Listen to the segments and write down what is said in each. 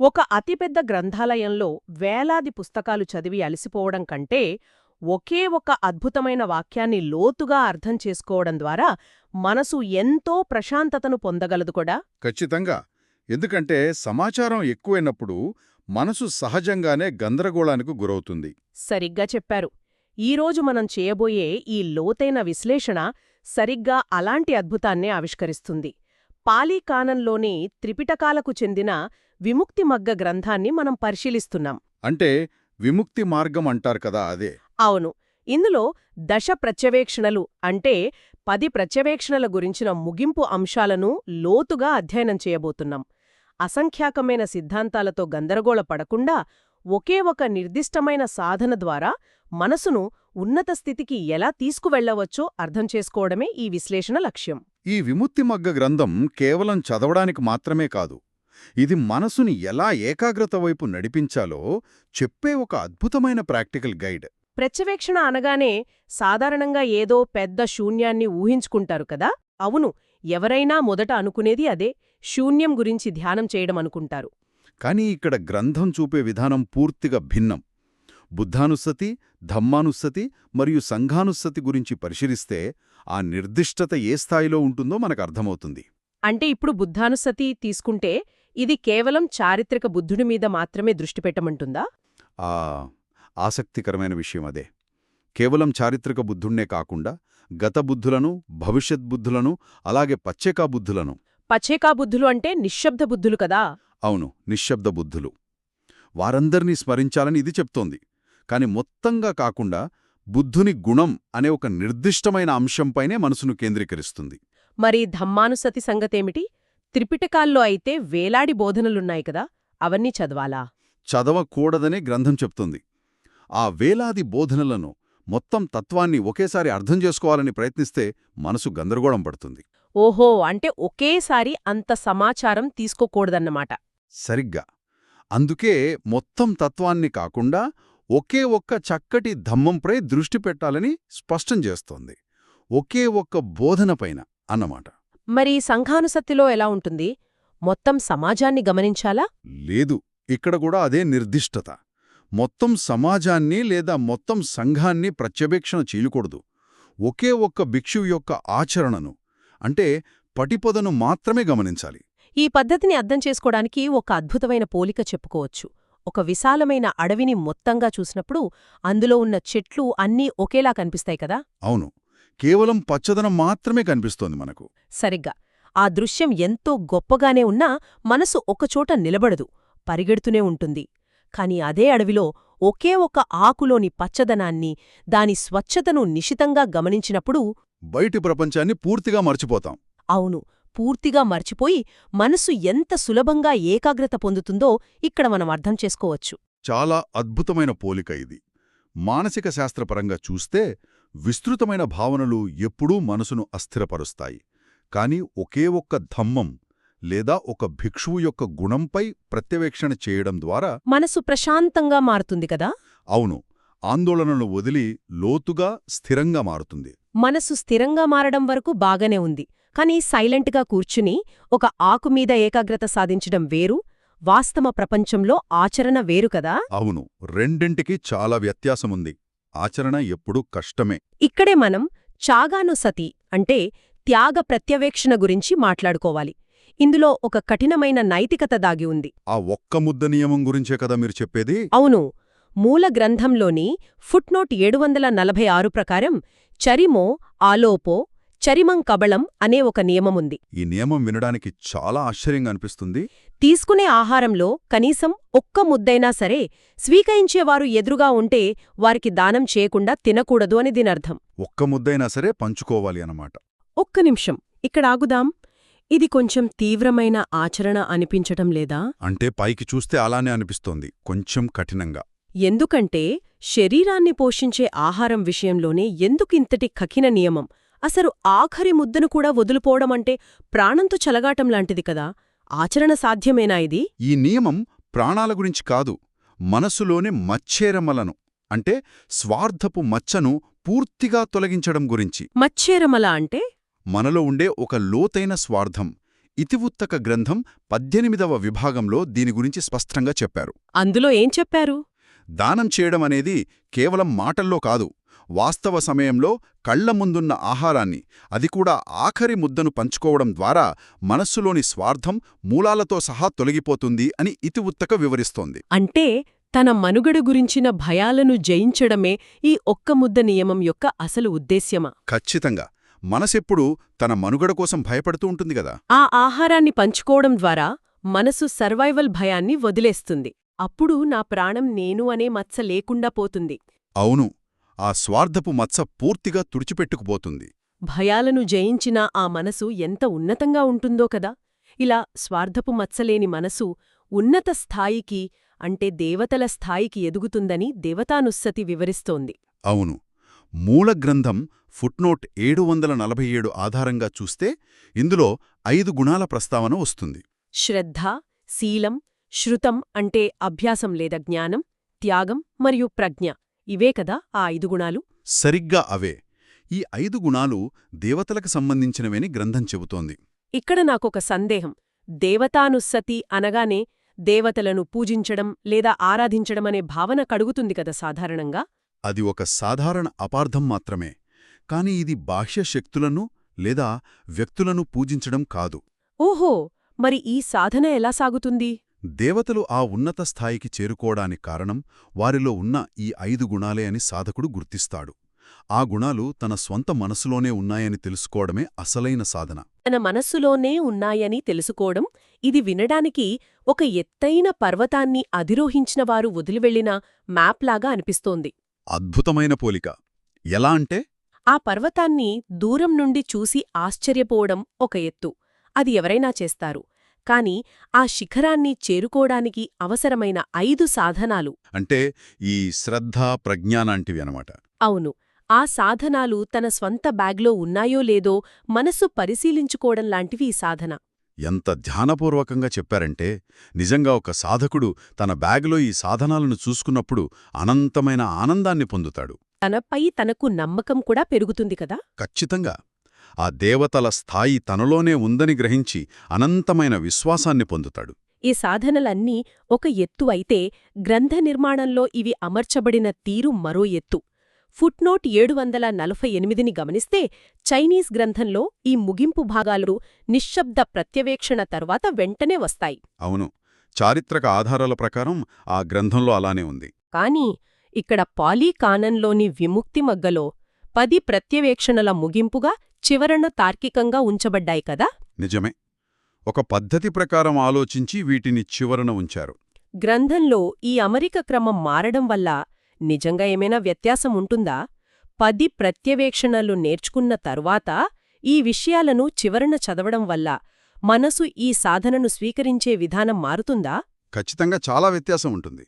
ఒక అతిపెద్ద గ్రంథాలయంలో వేలాది పుస్తకాలు చదివి అలసిపోవడం కంటే ఒకే ఒక అద్భుతమైన వాక్యాన్ని లోతుగా అర్థం చేసుకోవడం ద్వారా మనసు ఎంతో ప్రశాంతతను పొందగలదు కూడా. ఖచ్చితంగా. ఎందుకంటే సమాచారం ఎక్కువైనప్పుడు మనసు సహజంగానే గందరగోళానికి గురవుతుంది. సరిగ్గా చెప్పారు. ఈరోజు మనం చేయబోయే ఈ లోతైన విశ్లేషణ సరిగ్గా అలాంటి అద్భుతాన్నే ఆవిష్కరిస్తుంది. పాలీ కానంలోని త్రిపిటకాలకు చెందిన విముక్తి మగ్గ గ్రంథాన్ని మనం పరిశీలిస్తున్నాం. అంటే విముక్తి మార్గం అంటారు కదా, అదే. అవును. ఇందులో దశ ప్రత్యవేక్షణలు అంటే 10 ప్రత్యవేక్షణల గురించిన ముగింపు అంశాలను లోతుగా అధ్యయనం చేయబోతున్నాం. అసంఖ్యాకమైన సిద్ధాంతాలతో గందరగోళపడకుండా ఒకే ఒక నిర్దిష్టమైన సాధన ద్వారా మనసును ఉన్నత స్థితికి ఎలా తీసుకువెళ్లవచ్చో అర్థం చేసుకోవడమే ఈ విశ్లేషణ లక్ష్యం. ఈ విముక్తి మగ్గ గ్రంథం కేవలం చదవడానికి మాత్రమే కాదు, ఇది మనసుని ఎలా ఏకాగ్రత వైపు నడిపించాలో చెప్పే ఒక అద్భుతమైన ప్రాక్టికల్ గైడ్. ప్రత్యవేక్షణ అనగానే సాధారణంగా ఏదో పెద్ద శూన్యాన్ని ఊహించుకుంటారు కదా. అవును, ఎవరైనా మొదట అనుకునేది అదే, శూన్యం గురించి ధ్యానం చేయడం అనుకుంటారు. కానీ ఇక్కడ గ్రంథం చూపే విధానం పూర్తిగా భిన్నం. బుద్ధానుස්සతి, ధమ్మానుස්සతి మరియు సంఘానుස්සతి గురించి పరిశీలిస్తే ఆ నిర్దిష్టత ఏ స్థాయిలో ఉంటుందో మనకు అర్థమవుతుంది. అంటే ఇప్పుడు బుద్ధానుස්සతి తీసుకుంటే ఇది కేవలం చారిత్రక బుద్ధుడి మీద మాత్రమే దృష్టి పెట్టమంటుందా? ఆ ఆసక్తికరమైన విషయం అదే. కేవలం చారిత్రక బుద్ధుణ్ణే కాకుండా గత బుద్ధులను, భవిష్యత్ బుద్ధులను, అలాగే పచ్చేకా బుద్ధులను. పచ్చేకా బుద్ధులు అంటే నిశ్శబ్ద బుద్ధులు కదా. అవును, నిశ్శబ్ద బుద్ధులు. వారందర్నీ స్మరించాలని ఇది చెప్తోంది. కాని మొత్తంగా కాకుండా బుద్ధుని గుణం అనే ఒక నిర్దిష్టమైన అంశంపైనే మనసును కేంద్రీకరిస్తుంది. మరి ధమ్మానుసతి సంగతేమిటి? త్రిపిటకాల్లో అయితే వేలాడి బోధనలున్నాయి కదా, అవన్నీ చదవాలా? చదవకూడదనే గ్రంథం చెప్తుంది. ఆ వేలాది బోధనలను, మొత్తం తత్వాన్ని ఒకేసారి అర్థం చేసుకోవాలని ప్రయత్నిస్తే మనసు గందరగోళం పడుతుంది. ఓహో, అంటే ఒకేసారి అంత సమాచారం తీసుకోకూడదన్నమాట. సరిగ్గా. అందుకే మొత్తం తత్వాన్ని కాకుండా ఒకే ఒక్క చక్కటి ధమ్మంపై దృష్టి పెట్టాలని స్పష్టం చేస్తోంది. ఒకే ఒక్క బోధనపైన అన్నమాట. మరి సంఘానుసత్తిలో ఎలా ఉంటుంది? మొత్తం సమాజాన్ని గమనించాలా? లేదు, ఇక్కడ కూడా అదే నిర్దిష్టత. మొత్తం సమాజాన్ని లేదా మొత్తం సంఘాన్ని ప్రత్యవేక్షణ చేయకూడదు. ఒకే ఒక్క భిక్షువు యొక్క ఆచరణను, అంటే పటిపొదను మాత్రమే గమనించాలి. ఈ పద్ధతిని అర్థం చేసుకోవడానికి ఒక అద్భుతమైన పోలిక చెప్పుకోవచ్చు. ఒక విశాలమైన అడవిని మొత్తంగా చూసినప్పుడు అందులో ఉన్న చెట్లు అన్నీ ఒకేలా కనిపిస్తాయి కదా. అవును, కేవలం పచ్చదనం మాత్రమే కనిపిస్తోంది మనకు. సరిగ్గా. ఆ దృశ్యం ఎంతో గొప్పగానే ఉన్నా మనసు ఒకచోట నిలబడదు, పరిగెడుతూనే ఉంటుంది. కాని అదే అడవిలో ఒకే ఒక ఆకులోని పచ్చదనాన్ని, దాని స్వచ్ఛతను నిశితంగా గమనించినప్పుడు బయటి ప్రపంచాన్ని పూర్తిగా మర్చిపోతాం. అవును, పూర్తిగా మర్చిపోయి మనసు ఎంత సులభంగా ఏకాగ్రత పొందుతుందో ఇక్కడ మనం అర్థం చేసుకోవచ్చు. చాలా అద్భుతమైన పోలిక ఇది. మానసిక శాస్త్రపరంగా చూస్తే విస్తృతమైన భావనలు ఎప్పుడూ మనసును అస్థిరపరుస్తాయి. కాని ఒకే ఒక్క ధమ్మం లేదా ఒక భిక్షువు యొక్క గుణంపై ప్రత్యవేక్షణ చేయడం ద్వారా మనసు ప్రశాంతంగా మారుతుంది కదా. అవును, ఆందోళనను వదిలి లోతుగా, స్థిరంగా మారుతుంది. మనసు స్థిరంగా మారడం వరకు బాగానే ఉంది. కాని సైలెంట్గా కూర్చుని ఒక ఆకుమీద ఏకాగ్రత సాధించడం వేరు, వాస్తవ ప్రపంచంలో ఆచరణ వేరు కదా. అవును, రెండింటికి చాలా వ్యత్యాసముంది. ఆచరణ ఎప్పుడూ కష్టమే. ఇక్కడే మనం చాగానుసతి అంటే త్యాగ ప్రత్యవేక్షణ గురించి మాట్లాడుకోవాలి. ఇందులో ఒక కఠినమైన నైతికత దాగి ఉంది. ఆ ఒక్క ముద్ద నియమం గురించే కదా మీరు చెప్పేది? అవును, మూల గ్రంథంలోని ఫుట్నోట్ 746 ప్రకారం చరిమో ఆలోపో చరిమం కబళం అనే ఒక నియమముంది. ఈ నియమం వినడానికి చాలా ఆశ్చర్యంగా అనిపిస్తుంది. తీసుకునే ఆహారంలో కనీసం ఒక్క ముద్దైనా సరే స్వీకరించేవారు ఎదురుగా ఉంటే వారికి దానం చేయకుండా తినకూడదు అని దీనర్థం. ఒక్క ముద్దైనా సరే పంచుకోవాలి అన్నమాట. ఒక్క నిమిషం ఇక్కడ ఆగుదాం. ఇది కొంచెం తీవ్రమైన ఆచరణ అనిపించటం లేదా? అంటే పైకి చూస్తే అలానే అనిపిస్తోంది, కొంచెం కఠినంగా. ఎందుకంటే శరీరాన్ని పోషించే ఆహారం విషయంలోనే ఎందుకింతటి కఠిన నియమం? అసలు ఆఖరి ముద్దను కూడా వదులుపోవడమంటే ప్రాణంతో చలగాటంలాంటిది కదా. ఆచరణ సాధ్యమేనా ఇది? ఈ నియమం ప్రాణాల గురించి కాదు, మనసులోని మచ్చేరమలను, అంటే స్వార్థపు మచ్చను పూర్తిగా తొలగించడం గురించి. మచ్చేరమల అంటే? మనలో ఉండే ఒక లోతైన స్వార్థం, ఇతివుత్తక గ్రంథం 18వ విభాగంలో దీని గురించి స్పష్టంగా చెప్పారు. అందులో ఏం చెప్పారు? దానం చేయడం అనేది కేవలం మాటల్లో కాదు, వాస్తవ సమయంలో కళ్ల ముందున్న ఆహారాన్ని, అది కూడా ఆఖరి ముద్దను పంచుకోవడం ద్వారా మనస్సులోని స్వార్థం మూలాలతో సహా తొలగిపోతుంది అని ఇతివుత్తక వివరిస్తోంది. అంటే తన మనుగడ గురించిన భయాలను జయించడమే ఈ ఒక్క ముద్ద నియమం యొక్క అసలు ఉద్దేశ్యమా? ఖచ్చితంగా. మనసెప్పుడూ తన మనుగడ కోసం భయపడుతూ ఉంటుంది గదా. ఆ ఆహారాన్ని పంచుకోవడం ద్వారా మనసు సర్వైవల్ భయాన్ని వదిలేస్తుంది. అప్పుడు నా ప్రాణం నేను అనే మచ్చ లేకుండా పోతుంది. అవును, ఆ స్వార్థపు మచ్చ పూర్తిగా తుడిచిపెట్టుకుపోతుంది. భయాలను జయించిన ఆ మనసు ఎంత ఉన్నతంగా ఉంటుందో కదా. ఇలా స్వార్థపు మచ్చలేని మనసు ఉన్నత స్థాయికి, అంటే దేవతల స్థాయికి ఎదుగుతుందని దేవతానుస్సతి వివరిస్తోంది. అవును, మూల గ్రంథం ఫుట్నోట్ 747 ఆధారంగా చూస్తే ఇందులో 5 గుణాల ప్రస్తావన వస్తుంది. శ్రద్ధ, శీలం, శృతం అంటే అభ్యాసం లేదా జ్ఞానం, త్యాగం మరియు ప్రజ్ఞ. ఇవే కదా ఆ 5 గుణాలు? సరిగ్గా అవే. ఈ 5 గుణాలు దేవతలకు సంబంధించినవేని గ్రంథం చెబుతోంది. ఇక్కడ నాకొక సందేహం. దేవతానుస్సతి అనగానే దేవతలను పూజించడం లేదా ఆరాధించడమనే భావన కడుగుతుంది కదా సాధారణంగా. అది ఒక సాధారణ అపార్థం మాత్రమే. కాని ఇది బాహ్య శక్తులను లేదా వ్యక్తులను పూజించడం కాదు. ఓహో, మరి ఈ సాధన ఎలా సాగుతుంది? దేవతలు ఆ ఉన్నత స్థాయికి చేరుకోవడానికి కారణం వారిలో ఉన్న ఈ 5 గుణాలే అని సాధకుడు గుర్తిస్తాడు. ఆ గుణాలు తన స్వంత మనసులోనే ఉన్నాయని తెలుసుకోవడమే అసలైన సాధన. తన మనస్సులోనే ఉన్నాయని తెలుసుకోవడం, ఇది వినడానికి ఒక ఎత్తైన పర్వతాన్ని అధిరోహించినవారు వదిలివెళ్లిన మ్యాప్లాగా అనిపిస్తోంది. అద్భుతమైన పోలిక. ఎలా అంటే, ఆ పర్వతాన్ని దూరం నుండి చూసి ఆశ్చర్యపోవడం ఒక ఎత్తు, అది ఎవరైనా చేస్తారు. కాని ఆ శిఖరాన్ని చేరుకోవడానికి అవసరమైన 5 సాధనాలు, అంటే ఈ శ్రద్ధ, ప్రజ్ఞానాంటివి అనమాట. అవును, ఆ సాధనాలు తన స్వంత బ్యాగ్లో ఉన్నాయో లేదో మనస్సు పరిశీలించుకోవడం లాంటివి ఈ సాధన. ఎంత ధ్యానపూర్వకంగా చెప్పారంటే, నిజంగా ఒక సాధకుడు తన బ్యాగులో ఈ సాధనాలను చూసుకున్నప్పుడు అనంతమైన ఆనందాన్ని పొందుతాడు. తనపై తనకు నమ్మకం కూడా పెరుగుతుంది కదా. ఖచ్చితంగా. ఆ దేవతల స్థాయి తనలోనే ఉందని గ్రహించి అనంతమైన విశ్వాసాన్ని పొందుతాడు. ఈ సాధనలన్నీ ఒక ఎత్తు అయితే, గ్రంథ నిర్మాణంలో ఇవి అమర్చబడిన తీరు మరో ఎత్తు. ఫుట్నోట్ 748ని గమనిస్తే చైనీస్ గ్రంథంలో ఈ ముగింపు భాగాలు నిశ్శబ్ద ప్రత్యవేక్షణ తర్వాత వెంటనే వస్తాయి. అవును, చారిత్రక ఆధారాల ప్రకారం ఆ గ్రంథంలో అలానే ఉంది. కాని ఇక్కడ పాలీ కానన్లోని విముక్తి మగ్గలో 10 ప్రత్యవేక్షణల ముగింపుగా చివరన తార్కికంగా ఉంచబడ్డాయి కదా. నిజమే. ఒక పద్ధతి ప్రకారం ఆలోచించి వీటిని చివరన ఉంచారు. గ్రంథంలో ఈ అమరిక క్రమం మారడం వల్ల నిజంగా ఏమైనా వ్యత్యాసం ఉంటుందా? 10 ప్రత్యవేక్షణలు నేర్చుకున్న తరువాత ఈ విషయాలను చివరన చదవడం వల్ల మనసు ఈ సాధనను స్వీకరించే విధానం మారుతుందా? ఖచ్చితంగా చాలా వ్యత్యాసం ఉంటుంది.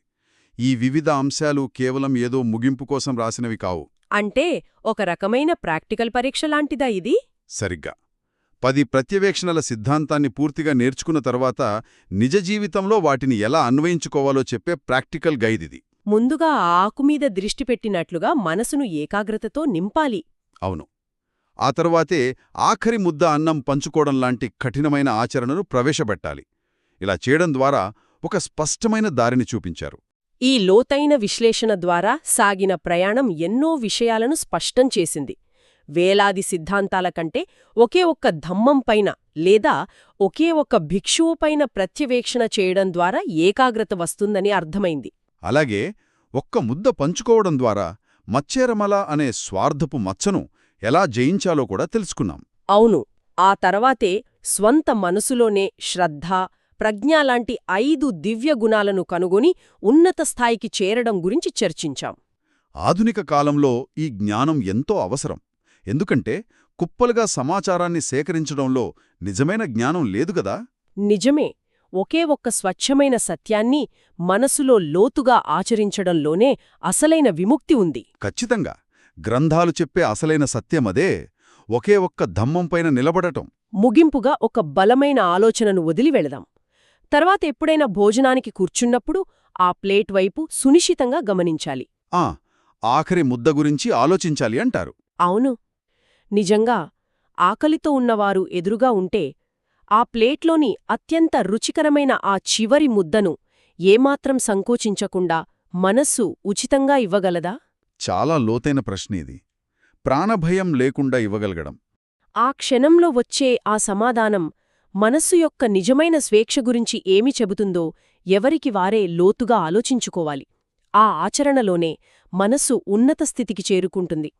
ఈ వివిధ అంశాలు కేవలం ఏదో ముగింపు కోసం రాసినవి కావు. అంటే ఒక రకమైన ప్రాక్టికల్ పరీక్ష లాంటిదా ఇది? సరిగ్గా. 10 ప్రత్యవేక్షణల సిద్ధాంతాన్ని పూర్తిగా నేర్చుకున్న తర్వాత నిజ జీవితంలో వాటిని ఎలా అన్వయించుకోవాలో చెప్పే ప్రాక్టికల్ గైడ్ ఇది. ముందుగా ఆ ఆకుమీద దృష్టి పెట్టినట్లుగా మనసును ఏకాగ్రతతో నింపాలి. అవును. ఆ తరువాతే ఆఖరి ముద్ద అన్నం పంచుకోవడం లాంటి కఠినమైన ఆచరణను ప్రవేశపెట్టాలి. ఇలా చేయడం ద్వారా ఒక స్పష్టమైన దారిని చూపించారు. ఈ లోతైన విశ్లేషణ ద్వారా సాగిన ప్రయాణం ఎన్నో విషయాలను స్పష్టం చేసింది. వేలాది సిద్ధాంతాల కంటే ఒకే ఒక్క ధమ్మంపైన లేదా ఒకే ఒక్క భిక్షువుపైన ప్రత్యవేక్షణ చేయడం ద్వారా ఏకాగ్రత వస్తుందని అర్థమైంది. అలాగే ఒక్క ముద్ద పంచుకోవడం ద్వారా మచ్చేరమల అనే స్వార్థపు మచ్చను ఎలా జయించాలో కూడా తెలుసుకున్నాం. అవును, ఆ తర్వాతే స్వంత మనసులోనే శ్రద్ధ, ప్రజ్ఞలాంటి 5 దివ్య గుణాలను కనుగొని ఉన్నత స్థాయికి చేరడం గురించి చర్చించాం. ఆధునిక కాలంలో ఈ జ్ఞానం ఎంతో అవసరం. ఎందుకంటే కుప్పలుగా సమాచారాన్ని సేకరించడంలో నిజమైన జ్ఞానం లేదుగదా. నిజమే. ఒకే ఒక్క స్వచ్ఛమైన సత్యాన్ని మనసులో లోతుగా ఆచరించడంలోనే అసలైన విముక్తి ఉంది. ఖచ్చితంగా. గ్రంథాలు చెప్పే అసలైన సత్యమదే. ఒకే ఒక్క ధమ్మంపైన నిలబడటం. ముగింపుగా ఒక బలమైన ఆలోచనను వదిలి వెళదాం. తర్వాత ఎప్పుడైనా భోజనానికి కూర్చున్నప్పుడు ఆ ప్లేట్ వైపు సునిశితంగా గమనించాలి. ఆఖరి ముద్ద గురించి ఆలోచించాలి అంటారు. అవును, నిజంగా ఆకలితో ఉన్నవారు ఎదురుగా ఉంటే ఆ ప్లేట్లోని అత్యంత రుచికరమైన ఆ చివరి ముద్దను ఏమాత్రం సంకోచించకుండా మనస్సు ఉచితంగా ఇవ్వగలదా? చాలా లోతైన ప్రశ్న ఇది. ప్రాణభయం లేకుండా ఇవ్వగలగడం. ఆ క్షణంలో వచ్చే ఆ సమాధానం మనస్సు యొక్క నిజమైన స్వేచ్ఛ గురించి ఏమి చెబుతుందో ఎవరికి వారే లోతుగా ఆలోచించుకోవాలి. ఆ ఆచరణలోనే మనస్సు ఉన్నత స్థితికి చేరుకుంటుంది.